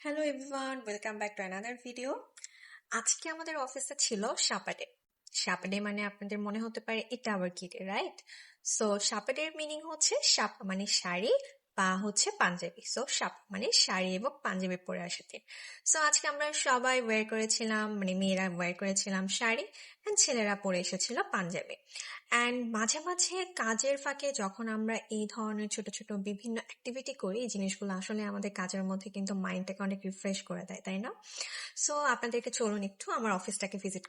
Hello everyone, welcome back to another video. আজকে আমাদের অফিসে ছিল সাপাডে। সাপাডে মানে আপনাদের মনে হতে পারে এটা আবার কি, রাইট? সো সাপাডের মিনিং হচ্ছে সাপ মানে শাড়ি বা হচ্ছে পাঞ্জাবি। সো সাপ মানে শাড়ি এবং পাঞ্জাবি পরে আসা দিন। সো আজকে আমরা সবাই ওয়্যার করেছিলাম, মানে মেয়েরা ওয়্যার করেছিলাম শাড়ি অ্যান্ড ছেলেরা পরে এসেছিল পাঞ্জাবি। অ্যান্ড মাঝে মাঝে কাজের ফাঁকে যখন আমরা এই ধরনের ছোট ছোট বিভিন্ন অ্যাক্টিভিটি করি, এই জিনিসগুলো আসলে আমাদের কাজের মধ্যে কিন্তু মাইন্ডটাকে অনেক রিফ্রেশ করে দেয়, তাই না? সো আপনাদেরকে চলুন একটু আমার অফিসটাকে ভিজিট